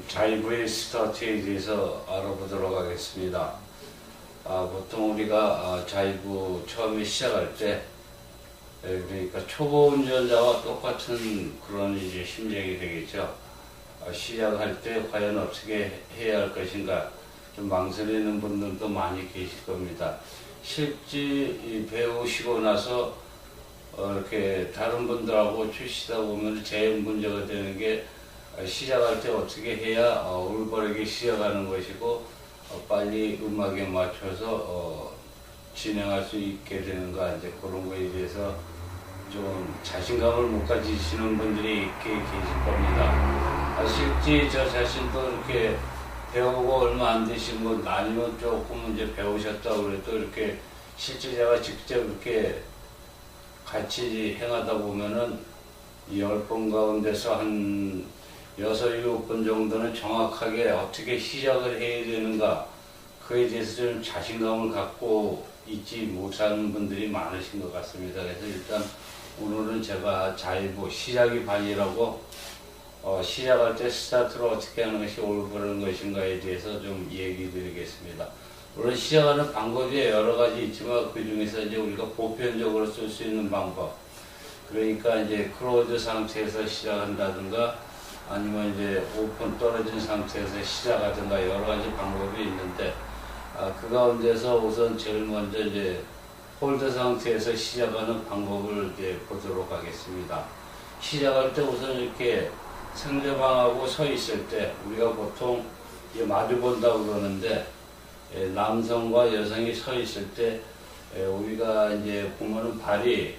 자이브의 스타트에 대해서 알아보도록 하겠습니다. 보통 우리가 자이브 처음에 시작할 때, 그러니까 초보 운전자와 똑같은 그런 이제 심정이 되겠죠. 시작할 때 과연 어떻게 해야 할 것인가 좀 망설이는 분들도 많이 계실 겁니다. 실제 배우시고 나서 이렇게 다른 분들하고 주시다 보면 제일 문제가 되는 게 시작할 때 어떻게 해야 올바르게 시작하는 것이고 빨리 음악에 맞춰서 진행할 수 있게 되는가, 이제 그런 거에 대해서 좀 자신감을 못 가지시는 분들이 있게 계실 겁니다. 실제 저 자신도 이렇게 배우고 얼마 안 되신 분, 아니면 조금 이제 배우셨다고 그래도 이렇게 실제 제가 직접 이렇게 같이 행하다 보면은 10번 가운데서 한 6, 7번 정도는 정확하게 어떻게 시작을 해야 되는가, 그에 대해서 좀 자신감을 갖고 있지 못하는 분들이 많으신 것 같습니다. 그래서 일단 오늘은 제가 자이브 시작이 반이라고 시작할 때 스타트를 어떻게 하는 것이 올바른 것인가에 대해서 좀 얘기 드리겠습니다. 물론 시작하는 방법이 여러 가지 있지만 그 중에서 이제 우리가 보편적으로 쓸 수 있는 방법, 그러니까 이제 클로즈 상태에서 시작한다든가 아니면 이제 오픈 떨어진 상태에서 시작하든가 여러 가지 방법이 있는데, 그 가운데서 우선 제일 먼저 이제 홀드 상태에서 시작하는 방법을 이제 보도록 하겠습니다. 시작할 때 우선 이렇게 상대방하고 서 있을 때 우리가 보통 마주 본다고 그러는데, 남성과 여성이 서 있을 때 우리가 이제 보면은 발이,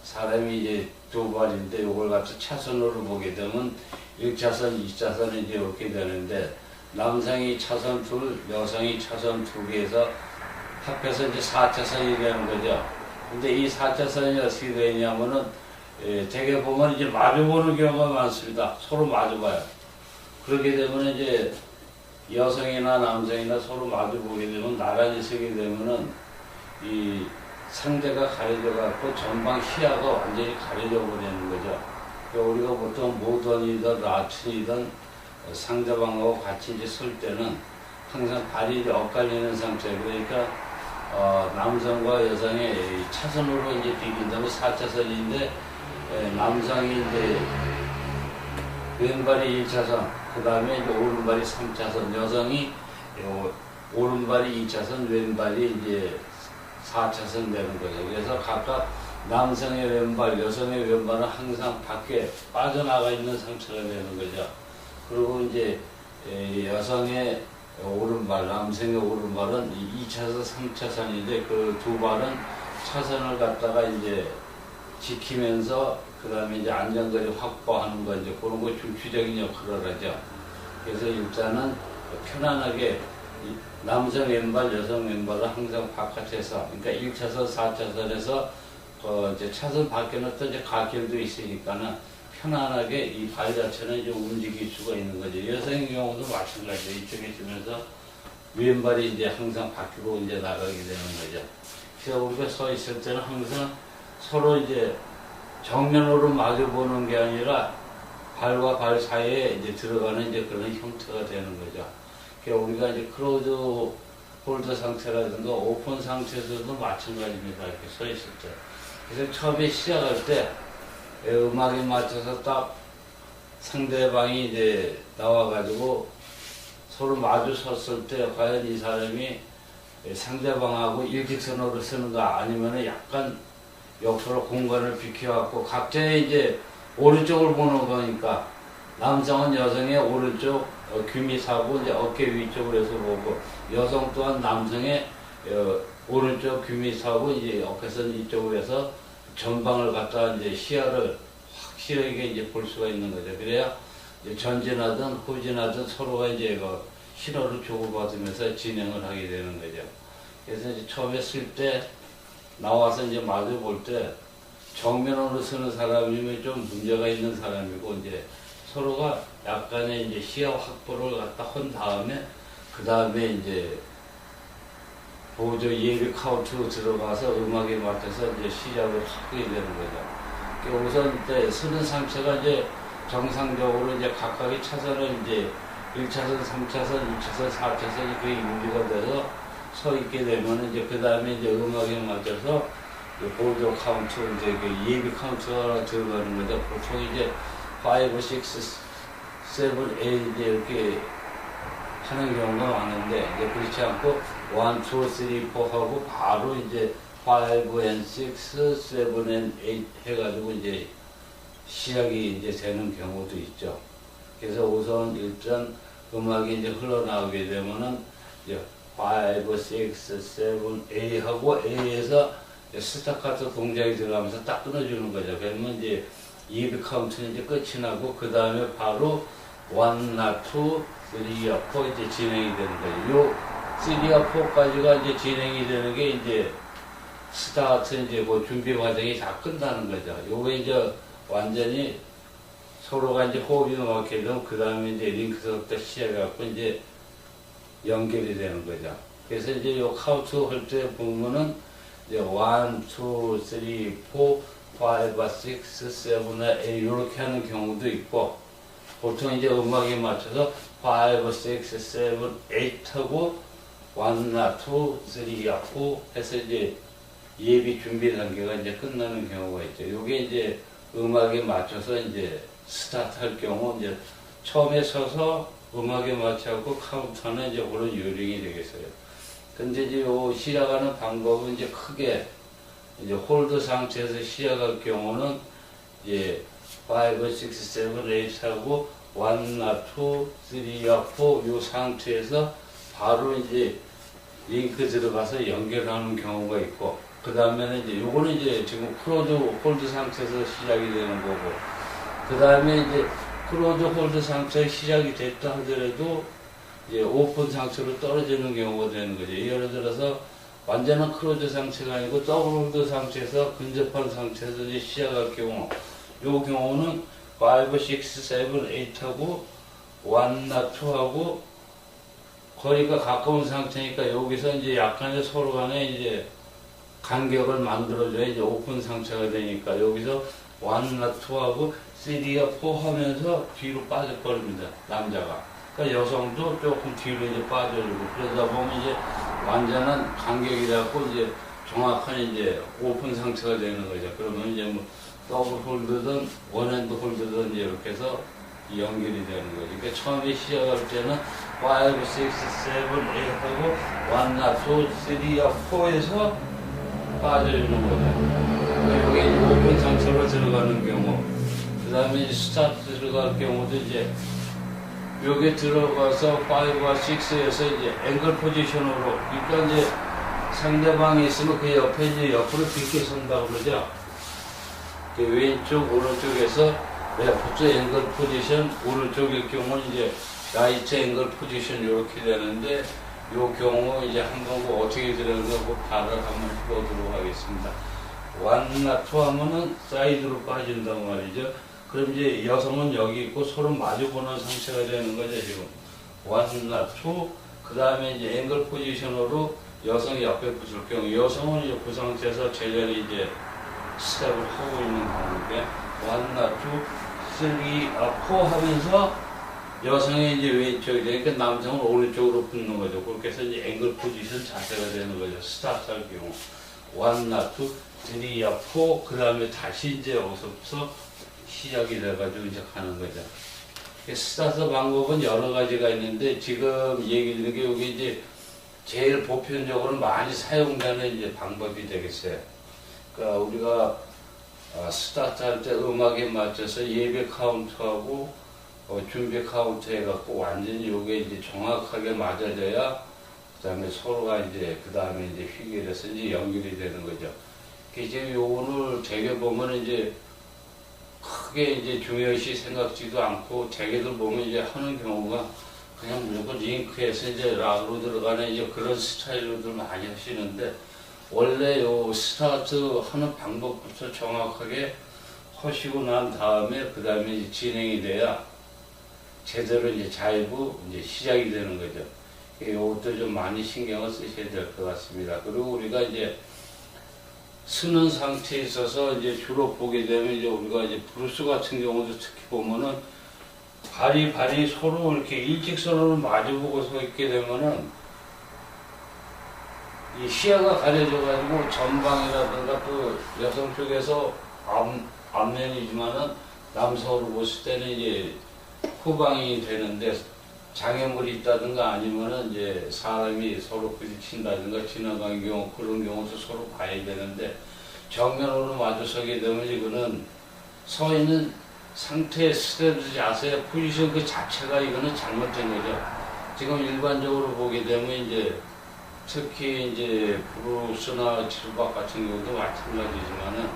사람이 이제 두 발인데 이걸 갖다 차선으로 보게 되면 1차선, 2차선이 이제 이렇게 되는데, 남성이 차선 둘, 여성이 차선 두 개에서 합해서 이제 4차선이 되는 거죠. 근데 이 4차선이 어떻게 되냐면은 되게 보면 이제 마주보는 경우가 많습니다. 서로 마주봐요. 그렇게 되면 이제 여성이나 남성이나 서로 마주보게 되면, 나란히 서게 되면은 이 상대가 가려져 갖고 전방 시야가 완전히 가려져 버리는 거죠. 그러니까 우리가 보통 모던이든 라틴이든 상대방하고 같이 이제 설 때는 항상 발이 이제 엇갈리는 상태, 그러니까 남성과 여성의 차선으로 이제 비긴다면 4차선인데, 남성이 이제 왼발이 1차선, 그 다음에 이제 오른발이 3차선, 여성이 오른발이 2차선, 왼발이 이제 4차선 되는 거죠. 그래서 각각 남성의 왼발, 여성의 왼발은 항상 밖에 빠져나가 있는 상태가 되는 거죠. 그리고 이제 여성의 오른발, 남성의 오른발은 2차선, 3차선인데 그 두 발은 차선을 갖다가 이제 지키면서 그 다음에 이제 안전거리 확보하는 거, 이제 그런 거 중추적인 역할을 하죠. 그래서 일단은 편안하게 남성 왼발, 여성 왼발은 항상 바깥에서, 그러니까 1차선, 4차선에서 이제 차선 밖에는 또 이제 갓길도 있으니까는 편안하게 이 발 자체는 이제 움직일 수가 있는 거죠. 여성의 경우도 마찬가지로 이쪽에 있으면서 왼발이 이제 항상 밖으로 이제 나가게 되는 거죠. 그래서 우리가 서 있을 때는 항상 서로 이제 정면으로 마주보는 게 아니라 발과 발 사이에 이제 들어가는 이제 그런 형태가 되는 거죠. 그러니까 우리가 이제 클로즈 홀드 상태라든가 오픈 상태에서도 마찬가지입니다. 이렇게 서 있을 때. 그래서 처음에 시작할 때 음악에 맞춰서 딱 상대방이 이제 나와가지고 서로 마주 섰을 때 과연 이 사람이 상대방하고 일직선으로 서는가, 아니면은 약간 옆으로 공간을 비켜갖고 각자의 이제 오른쪽을 보는 거니까, 남성은 여성의 오른쪽 귀미 사고 이제 어깨 위쪽으로 해서 보고, 여성 또한 남성의 오른쪽 귀미 사고 이제 어깨선 이쪽으로 해서 전방을 갖다 이제 시야를 확실하게 이제 볼 수가 있는 거죠. 그래야 이제 전진하든 후진하든 서로가 이제 신호를 주고받으면서 진행을 하게 되는 거죠. 그래서 이제 처음에 쓸 때 나와서 이제 마주 볼 때 정면으로 서는 사람이면 좀 문제가 있는 사람이고, 이제 서로가 약간의 이제 시야 확보를 갖다 한 다음에 그 다음에 이제 보조 예비 카운트로 들어가서 음악에 맞춰서 이제 시작을 하게 되는 거죠. 우선 이제 서는 상태가 이제 정상적으로 이제 각각의 차선을 이제 1차선, 3차선, 2차선, 4차선이 그 유지가 돼서 서 있게 되면 이제 그 다음에 이제 음악에 맞춰서 보조 카운트, 이제 그 예비 카운트가 들어가는 거죠. 보통 이제 5, 6, 7, 8 이제 이렇게 하는 경우가 많은데, 이제 그렇지 않고 1, 2, 3, 4 하고 바로 이제 5 and 6, 7 and 8 해가지고 이제 시작이 이제 되는 경우도 있죠. 그래서 우선 일단 음악이 이제 흘러나오게 되면은 이제 5, 6, 7, 8 하고 A에서 스타카토 동작이 들어가면서 딱 끊어주는 거죠. 그러면 이제 예비 카운트는 이제 끝이 나고 그 다음에 바로 1, 2, 3, 4 이제 진행이 되는 거예요. 요 3, 4까지가 이제 진행이 되는 게 이제 스타트 이제 그 준비 과정이 다 끝나는 거죠. 요거 이제 완전히 서로가 이제 호흡이 맞게 되면 그 다음에 이제 링크서부터 시작해갖고 이제 연결이 되는 거죠. 그래서 이제 요 카운트 할 때 보면은 이제 1, 2, 3, 4, 5, 6, 7, 8 이렇게 하는 경우도 있고, 보통 이제 음악에 맞춰서 5, 6, 7, 8 하고 1, 2, 3, 4 해서 이제 예비 준비 단계가 이제 끝나는 경우가 있죠. 요게 이제 음악에 맞춰서 이제 스타트 할 경우 이제 처음에 서서 음악에 맞춰갖고 카운트하는 이제 그런 요령이 되겠어요. 근데 이제 요 시작하는 방법은 이제 크게 이제 홀드 상태에서 시작할 경우는 이제 5, 6, 7, 8 하고 1, 2, 3, 4 요 상태에서 바로 이제 링크 들어가서 연결하는 경우가 있고, 그 다음에는 이제 요거는 이제 지금 크로즈 홀드 상태에서 시작이 되는 거고, 그 다음에 이제 크로즈 홀드 상태에 시작이 됐다 하더라도 이제 오픈 상태로 떨어지는 경우가 되는 거죠. 예를 들어서 완전한 크로즈 상태가 아니고 더블 홀드 상태에서 근접한 상태에서 이제 시작할 경우, 요 경우는 5, 6, 7, 8하고 1, 2 하고 거리가 가까운 상태니까 여기서 이제 약간의 서로 간에 이제 간격을 만들어줘야 이제 오픈 상태가 되니까 여기서 1, 2 하고 3, 4 하면서 뒤로 빠져버립니다. 남자가. 그러니까 여성도 조금 뒤로 이제 빠져주고, 그러다 보면 이제 완전한 간격이 돼갖고 이제 정확한 이제 오픈 상태가 되는 거죠. 그러면 이제 뭐 더블 홀드든 원핸드 홀드든 이제 이렇게 해서 연결이 되는 거죠. 그러니까 처음에 시작할 때는 5, 6, 7, 8 하고 1, 2, 3, 4에서 빠져주는 거죠. 여기 오픈 상태로 들어가는 경우, 그 다음에 이제 스타트 들어갈 경우도 이제 여기 들어가서 5와 6에서 이제 앵글 포지션으로, 그러니까 이제 상대방이 있으면 그 옆에 이제 옆으로 비켜 선다고 그러죠. 그 왼쪽, 오른쪽에서 레프트 앵글 포지션, 오른쪽의 경우는 이제 라이트 앵글 포지션 이렇게 되는데, 요 경우 이제 한번 어떻게 들어가는가 발을 한번 풀어보도록 하겠습니다. 1, 2 하면은 사이드로 빠진단 말이죠. 그럼 이제 여성은 여기 있고 서로 마주보는 상태가 되는 거죠, 지금. 1, 2, 그 다음에 이제 앵글 포지션으로 여성이 옆에 붙을 경우, 여성은 이제 그 상태에서 제자리 이제 스텝을 하고 있는 경우인데, 1, 2, 3, 4 하면서 여성이 이제 왼쪽이 되니까 남성은 오른쪽으로 붙는 거죠. 그렇게 해서 이제 앵글 포지션 자세가 되는 거죠. 스타트 할 경우. 1, 2, 3, 4, 그 다음에 다시 이제 여기서부터 시작이 돼가지고 이제 가는 거죠. 스타트 방법은 여러 가지가 있는데, 지금 얘기 드린 게 여기 이제 제일 보편적으로 많이 사용되는 이제 방법이 되겠어요. 그러니까 우리가 스타트 할 때 음악에 맞춰서 예배 카운트하고 준비 카운트 해갖고 완전히 요게 이제 정확하게 맞아져야 그 다음에 서로가 이제 그 다음에 이제 휘결해서 이제 연결이 되는 거죠. 이제 요거를 되게 보면 이제 크게 이제 중요시 생각지도 않고 대개들 보면 이제 하는 경우가 그냥 무조건 링크해서 이제 락으로 들어가는 이제 그런 스타일로들 많이 하시는데, 원래 요 스타트 하는 방법부터 정확하게 하시고 난 다음에 그 다음에 이제 진행이 돼야 제대로 이제 자이브 이제 시작이 되는 거죠. 이것도 좀 많이 신경을 쓰셔야 될 것 같습니다. 그리고 우리가 이제 쓰는 상태에 있어서 이제 주로 보게 되면 이제 우리가 이제 브루스 같은 경우도 특히 보면은 발이 서로 이렇게 일직선으로 마주보고 서 있게 되면은 이 시야가 가려져가지고 전방이라든가 또 여성 쪽에서 앞면이지만은 남성으로 봤을 때는 이제 후방이 되는데 장애물이 있다든가 아니면은 이제 사람이 서로 부딪힌다든가 지나가는 경우 그런 경우도 서로 봐야 되는데 정면으로 마주서게 되면 이거는 서 있는 상태의 스탠드 자세 포지션 그 자체가 이거는 잘못된 거죠. 지금 일반적으로 보게 되면 이제 특히 이제 브루스나 지루박 같은 경우도 마찬가지지만은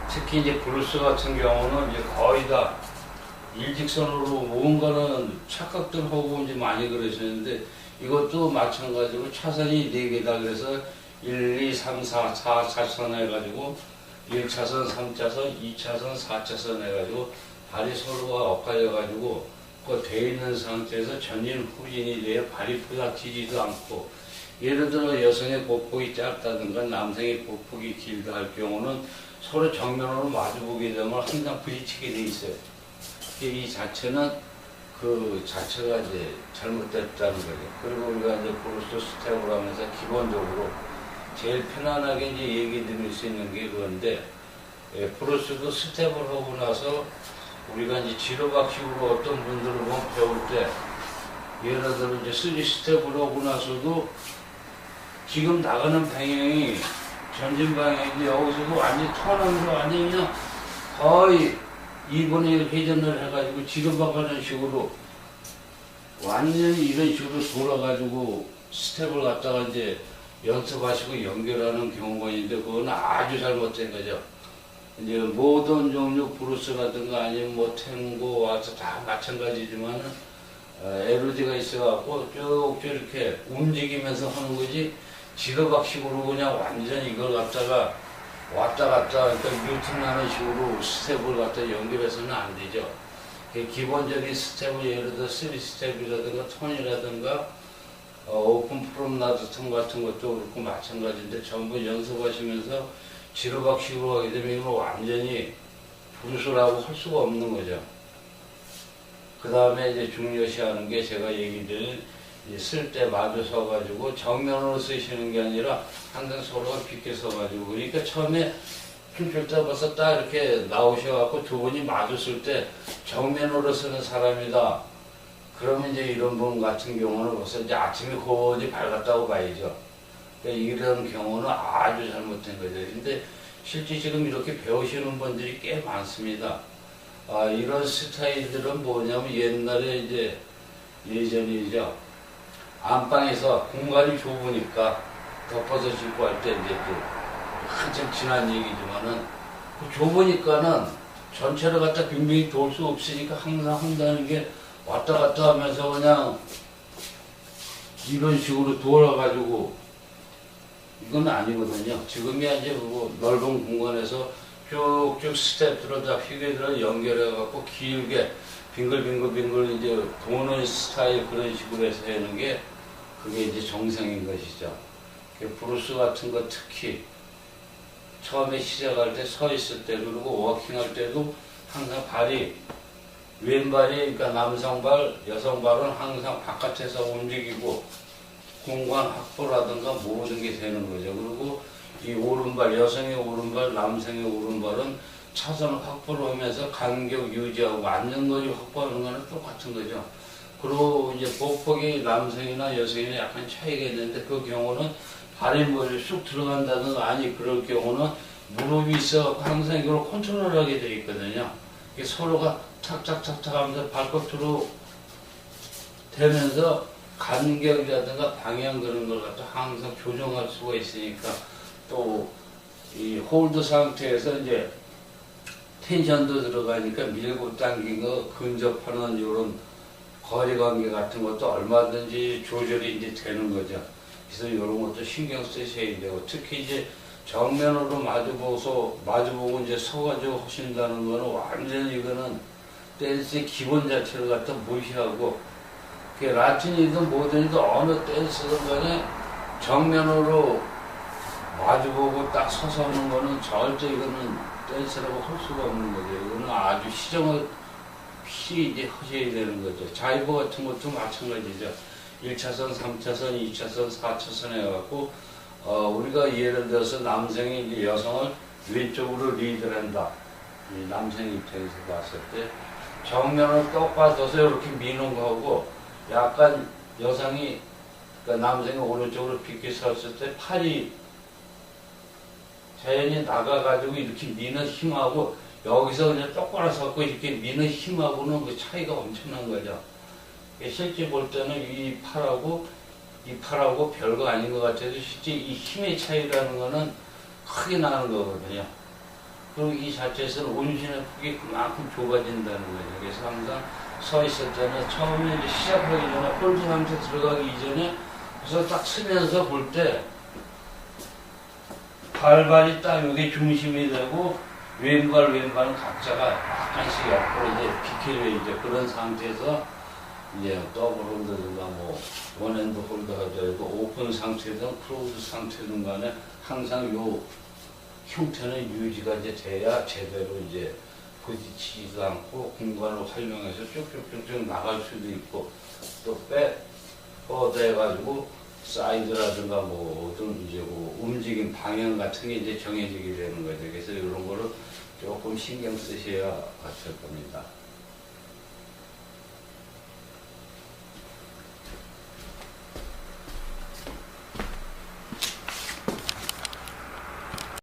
특히 이제 브루스 같은 경우는 이제 거의 다 일직선으로 뭔가는 착각들 하고 이제 많이 그러시는데 이것도 마찬가지로 차선이 4개다 그래서 1, 2, 3, 4, 4차선 해가지고 1차선, 3차선, 2차선, 4차선 해가지고 발이 서로가 엇갈려가지고 그 돼 있는 상태에서 전진 후진이 돼야 발이 부닥치지도 않고 예를 들어 여성의 보폭이 짧다든가 남성의 보폭이 길다 할 경우는 서로 정면으로 마주보게 되면 항상 부딪히게 돼 있어요. 이 자체는 그 자체가 이제 잘못됐다는 거죠. 그리고 우리가 이제 브루스 스텝을 하면서 기본적으로 제일 편안하게 이제 얘기 드릴 수 있는 게 그건데, 브루스도 스텝을 하고 나서 우리가 이제 지루박식으로 어떤 분들을 보면 배울 때, 예를 들어 이제 3스텝을 하고 나서도 지금 나가는 방향이 전진 방향인데 여기서도 완전히 턴하면서 완전히 그냥 거의 2분의 1 회전을 해가지고 지루박하는 식으로 완전히 이런 식으로 돌아가지고 스텝을 갖다가 이제 연습하시고 연결하는 경우가 있는데 그건 아주 잘못된 거죠. 이제 모든 종류 브루스라든가 아니면 뭐 탱고 와서 다 마찬가지지만 에너지가 있어갖고 쭉 이렇게 움직이면서 하는 거지 지루박식으로 그냥 완전히 이걸 갖다가 왔다 갔다 그러니까 뉴턴하는 식으로 스텝을 갖다 연결해서는 안 되죠. 기본적인 스텝을 예를 들어 3스텝이라든가 턴이라든가 오픈 프롬나드 턴 같은 것도 그렇고 마찬가지인데 전부 연습하시면서 지루박식으로 하게 되면 이거 완전히 브루스라고 할 수가 없는 거죠. 그 다음에 이제 중요시하는 게 제가 얘기 드린 쓸 때 마주 서가지고 정면으로 쓰시는 게 아니라 항상 서로가 비켜 서가지고 그러니까 처음에 춤출 때 벌써 딱 이렇게 나오셔갖고 두 분이 마주 쓸 때 정면으로 서는 사람이다. 그러면 이제 이런 분 같은 경우는 벌써 이제 아침에 고지 밝았다고 봐야죠. 그러니까 이런 경우는 아주 잘못된 거죠. 근데 실제 지금 이렇게 배우시는 분들이 꽤 많습니다. 이런 스타일들은 뭐냐면 옛날에 이제 예전이죠. 안방에서 공간이 좁으니까 덮어서 짚고 할 때 이제 또 한참 지난 얘기지만은 그 좁으니까는 전체를 갖다 빙빙 돌 수 없으니까 항상 한다는 게 왔다 갔다 하면서 그냥 이런 식으로 돌아가지고 이건 아니거든요. 지금이 이제 뭐 넓은 공간에서 쭉쭉 스텝들을 다 휘게들을 연결해갖고 길게 빙글빙글 이제 도는 스타일 그런 식으로 해서 하는 게 그게 이제 정상인 것이죠. 브루스 같은 거 특히 처음에 시작할 때 서 있을 때 그리고 워킹할 때도 항상 발이 왼발이 그러니까 남성 발, 여성 발은 항상 바깥에서 움직이고 공간 확보라든가 모든 게 되는 거죠. 그리고 이 오른발, 여성의 오른발, 남성의 오른발은 차선을 확보를 하면서 간격 유지하고 안전거리 확보하는 거는 똑같은 거죠. 그리고 이제 보폭이 남성이나 여성이나 약간 차이가 있는데 그 경우는 발이 머리 쑥 들어간다든 아니 그럴 경우는 무릎이 있어 항상 이걸 컨트롤하게 되어 있거든요. 서로가 탁탁탁탁 하면서 발끝으로 대면서 간격이라든가 방향 그런 걸 갖다 항상 조정할 수가 있으니까 또 이 홀드 상태에서 이제 텐션도 들어가니까 밀고 당기고 근접하는 이런 거리관계 같은 것도 얼마든지 조절이 이제 되는 거죠. 그래서 이런 것도 신경 쓰셔야 되고 특히 이제 정면으로 마주보고 이제 서가지고 하신다는 거는 완전히 이거는 댄스의 기본 자체를 갖다 무시하고 라틴이든 뭐든지 어느 댄스든 간에 정면으로 마주보고 딱 서서 하는 거는 절대 이거는 댄스라고 할 수가 없는 거죠. 이거는 아주 확실히 이제 하셔야 되는 거죠. 자이버 같은 것도 마찬가지죠. 1차선, 3차선, 2차선, 4차선 해갖고, 우리가 예를 들어서 남성이 이제 여성을 왼쪽으로 리드를 한다. 이 남성 입장에서 봤을 때, 정면을 똑바져서 이렇게 미는 거하고, 약간 여성이, 그러니까 남성이 오른쪽으로 비켜 섰을 때 팔이 자연히 나가가지고 이렇게 미는 힘하고, 여기서 그냥 똑바로 섰고 이렇게 미는 힘하고는 그 차이가 엄청난 거죠. 실제 볼 때는 이 팔하고 별거 아닌 것 같아도 실제 이 힘의 차이라는 거는 크게 나는 거거든요. 그리고 이 자체에서는 온신의 폭이 그만큼 좁아진다는 거죠. 그래서 항상 서 있을 때는 처음에 이제 시작하기 전에 홀드 상태 들어가기 이전에 그래서 딱 서면서 볼 때 발발이 딱 여기 중심이 되고 왼발은 각자가 약간씩 옆으로 이제 비켜져 이제 그런 상태에서 이제 더블 홀드든가 뭐 원핸드 홀드 하더라도 오픈 상태든 클로즈 상태든 간에 항상 요 형태는 유지가 이제 돼야 제대로 이제 부딪히지도 않고 공간을 활용해서 쭉쭉쭉쭉 나갈 수도 있고 또 뻗어가지고 사이드라든가 뭐 어떤 이제 뭐 움직임 방향 같은 게 이제 정해지게 되는 거죠. 그래서 이런 거를 조금 신경 쓰셔야 될 겁니다.